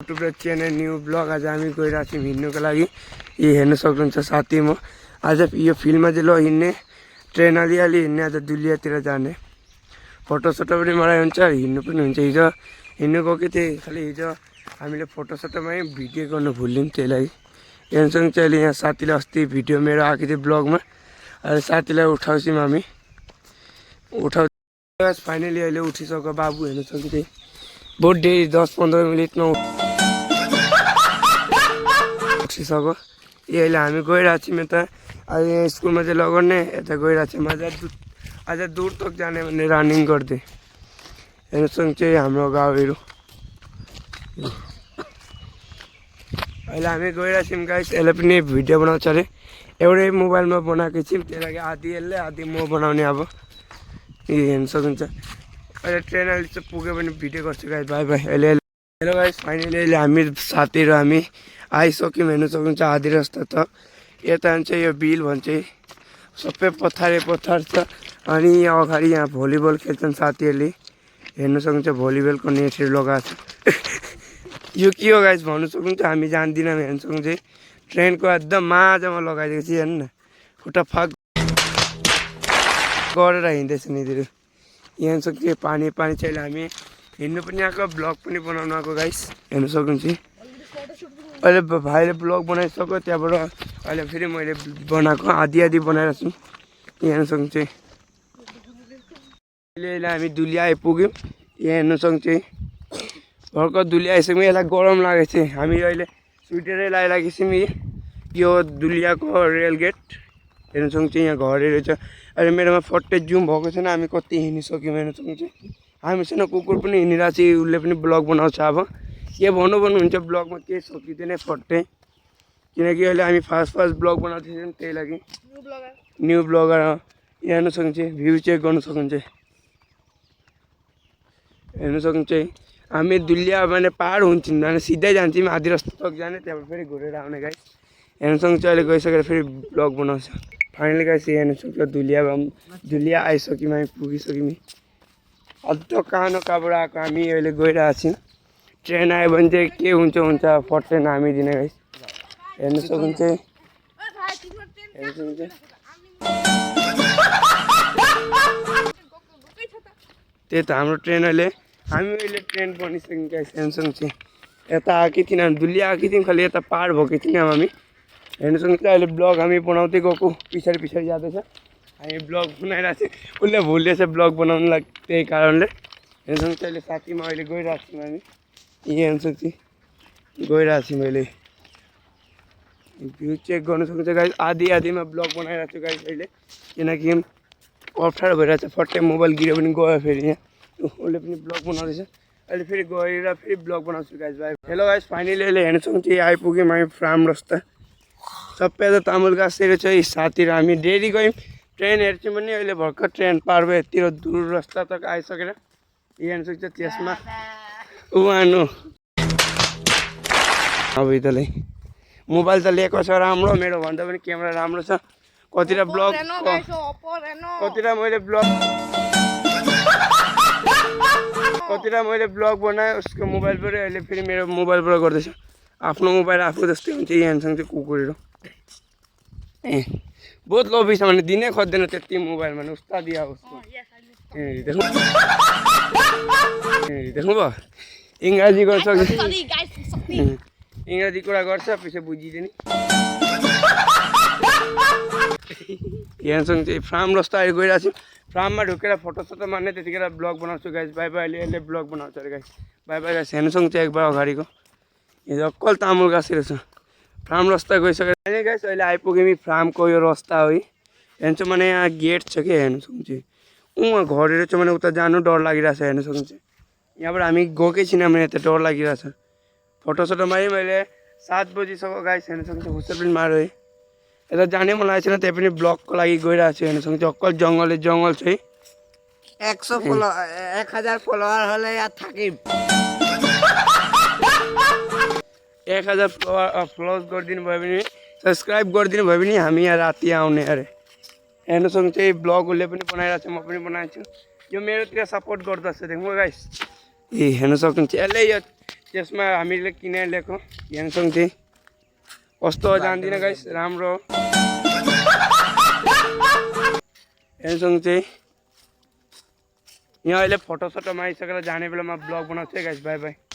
YouTube channel new blog आज हामी गइरहेको छौँ हिँड्नुको लागि। यो हेर्न सक्नुहुन्छ साथी म आज यो फिल्डमा चाहिँ ल हिँड्ने ट्रेन अलिअलि हिँड्ने आज दुलियातिर जाने फोटोसोटो पनि मलाई हुन्छ हिँड्नु पनि हुन्छ। हिजो हिँड्नु गएको थिएँ खालि हिजो हामीले फोटोसोटोमै भिडियो गर्नु भुल्यौँ त्यही लागि। हेर्नसँग चाहिँ अहिले यहाँ साथीले अस्ति भिडियो मेरो आएको थियो ब्लगमा अहिले साथीलाई उठाउँछौँ हामी फाइनली अहिले उठिसक्यो बाबु हेर्न सक्यो बहुत देरी 10-15 मिनटमा उठिसक्यो। अहिले हामी गइरहेको छौँ यता अहिले यहाँ स्कुलमा चाहिँ लगाउने यता गइरहेको छौँ आज दूर तक जाने भने रनिङ गर्दै हेर्नसँग चाहिँ हाम्रो गाउँहरू अहिले हामी गइरहेको छौँ गाइस। यसले पनि भिडियो बनाउँछ अरे एउटै मोबाइलमा बनाएको छौँ त्यही लागि आधी यसले आधी म बनाउने अब हेर्न सक्नुहुन्छ। अहिले ट्रेन अहिले चाहिँ पुग्यो भने भिडियो गर्छु गाइस बाई बाई। अहिले हेलो गाइस फाइनली अहिले हामी साथीहरू हामी आइसक्यौँ हेर्न सक्नुहुन्छ आधी रास्ता त यता चाहिँ यो बिल भन्छ सबै पत्थर छ अनि यहाँ अगाडि यहाँ भलिबल खेल्छन् साथीहरूले हेर्न सक्नुहुन्छ भलिबलको नेटहरू लगाएको छ यो के हो गाइस भन्नु सक्नुहुन्छ हामी जान्दिनँ हेर्न सक्नुहुन्छ ट्रेनको एकदम माझमा लगाइदिएको छ हेर्नु न खुट्टा फाक गरेर हिँड्दैछ निहरू यहाँ सक्छ पानी चाहिँ हामी हिँड्नु पनि आएको ब्लग पनि बनाउनु आएको गाइस हेर्न सक्नुहुन्छ। अहिले भाइले ब्लग बनाइसक्यो त्यहाँबाट अहिले फेरि मैले बनाएको आधी बनाइरहेको छु यहाँ हेर्न सक्नुहुन्छ। अहिले हामी दुलिया आइपुग्यौँ यहाँ हेर्न सक्नुहुन्छ भर्खर दुलिया आइसक्यौँ यसलाई गरम लागेको थियो हामी अहिले स्वेटरै लगाइरहेको छौँ यो दुलियाको रेल गेट हेर्न सक्नुहुन्छ यहाँ घरहरू छ। अहिले मेरोमा फट्टै जुम भएको छैन हामी कति हिँडिसक्यौँ हेर्न सक्नुहुन्छ। हामीसँग कुकुर पनि हिँडिरहेको छ उसले पनि ब्लग बनाउँछ अब के भन्नुहुन्छ ब्लगमा केही सकिँदैन फट्टै किनकि अहिले हामी फास्ट ब्लग बनाउँदैछौँ त्यही लागि न्यू ब्लगर हेर्न सक्नुहुन्छ भ्यू चेक गर्नु सक्नुहुन्छ हेर्न सक्नुहुन्छ। हामी दुलिया भने पाहाड हुन्छौँ जाने सिधै जान्छौँ आधी रास्ता तक जाने त्यहाँबाट फेरि घुरेर आउने गाइस हेर्न सक्नुहुन्छ। अहिले गइसकेर फेरि ब्लग बनाउँछ फाइनली गाइस हेर्न सक्छ दुलिया आइसक्यौँ हामी पुगिसक्यौँ अझ कहाँबाट आएको हामी अहिले गइरहेको छौँ ट्रेन आयो भने चाहिँ के हुन्छ फट्टै नामिदिने गाइस हेर्न सक्नुहुन्छ त्यही त हाम्रो ट्रेन अहिले ट्रेन बनिसक्यौँ गाइस हेर्न सक्नुहुन्छ। यता आएकै थियौँ दुलिया आएकै थियौँ खालि यता पार भएको थियौँ हामी हेर्न सक्नुहुन्छ। अहिले ब्लग हामी बनाउँदै गएको पछाडि जाँदैछ हामी ब्लग बनाइरहेको छौँ उसले भुलेछ ब्लग बनाउनु लागि त्यही कारणले हेर्न सक्नुहुन्छ। अहिले साथीमा अहिले गइरहेको छौँ हामी यहाँ हेर्न सक्छु गइरहेको छौँ अहिले भ्यू चेक गर्नु सक्नुहुन्छ गाइस आधीमा ब्लग बनाइरहेको छु गाइस अहिले किनकि अप्ठ्यारो भइरहेको छ फट्टै मोबाइल गिऱ्यो पनि गयो फेरि यहाँ उसले पनि ब्लग बनाउँदैछ अहिले फेरि गएर फेरि ब्लग बनाउँछु guys by. Hello guys finally अहिले हेर्न सक्नुहुन्छ आइपुग्यौँ हामी फ्राम रस्ता सबै त तामुल गाछहरू छ साथीहरू हामी डेली गयौँ ट्रेन हेर्छौँ भने अहिले भर्खर ट्रेन पार भयो यति दूर रास्ता तक आइसकेर हेर्न सक्छ त्यसमा उहाँनु अब इतलाई मोबाइल त लिएको छ राम्रो मेरो भन्दा पनि क्यामेरा राम्रो छ कतिवटा मैले ब्लग बनाएँ उसको मोबाइलबाट अहिले फेरि मेरो मोबाइलबाट गर्दैछ आफ्नो मोबाइल आफू जस्तै हुन्छ यहाँ सक्छ कुकुरहरू बहुत लोभी छ भने दिनै खोज्दैन त्यति मोबाइलमा उस्ता दिया उसको देख्नुभयो इङ्ग्रेजी गर्छ इङ्ग्रेजी कुरा गर्छ पछि बुझिदिने यहाँसँग चाहिँ फार्म रस्ता अहिले गइरहेको छु फार्ममा ढुकेर फोटोसोटो मार्ने त्यतिखेर ब्लग बनाउँछु गाइस बाई बाई। अहिले ब्लग बनाउँछ अरे गाइस बाई बाई गाइस हेर्नसँग चाहिँ एकबार अगाडिको यो अक्कल तामुल गाँसेर छ फार्म रस्ता गइसकेर होइन गाइस अहिले आइपुग्यौँ फार्मको यो रस्ता हो हेर्नु चाहिँ मैले यहाँ गेट छ कि हेर्नु सक्नुहुन्छ उहाँ घरहरू चाहिँ मैले उता जानु डर लागिरहेछ हेर्नु सक्नुहुन्छ। यहाँबाट हामी गएकै छैन भने यता डर लागिरहेछ फोटोसोटो मारेँ मैले 7 बजीसम्म गाइस हेर्नु सक्नुहुन्छ हुस्से पनि मारो है यता जानै मन लागेको छैन त्यही पनि ब्लगको लागि गइरहेको छु हेर्नु सक्नुहुन्छ अक्कल जङ्गल छ है 1000 फलोवर याद थाके 1000 फलोवर्स गरिदिनु भयो भने सब्सक्राइब गरिदिनु भयो भने हामी यहाँ राति आउने अरे हेर्नु सक्नुहुन्छ ब्लग उसले पनि बनाइरहेको छ म पनि बनाएको छु यो मेरोतिर सपोर्ट गर्दछ देख्नु गाइस ए हेर्न सक्नुहुन्छ यसले यो त्यसमा हामीले किनेर ल्याएको ह्याङसङ चाहिँ कस्तो हो जान्दिनँ गाइस राम्रो हो ह्याङसङ चाहिँ यहाँ अहिले फोटोसोटोमा आइसकेर जाने बेलामा ब्लग बनाउँछु है गाइस बाई बाई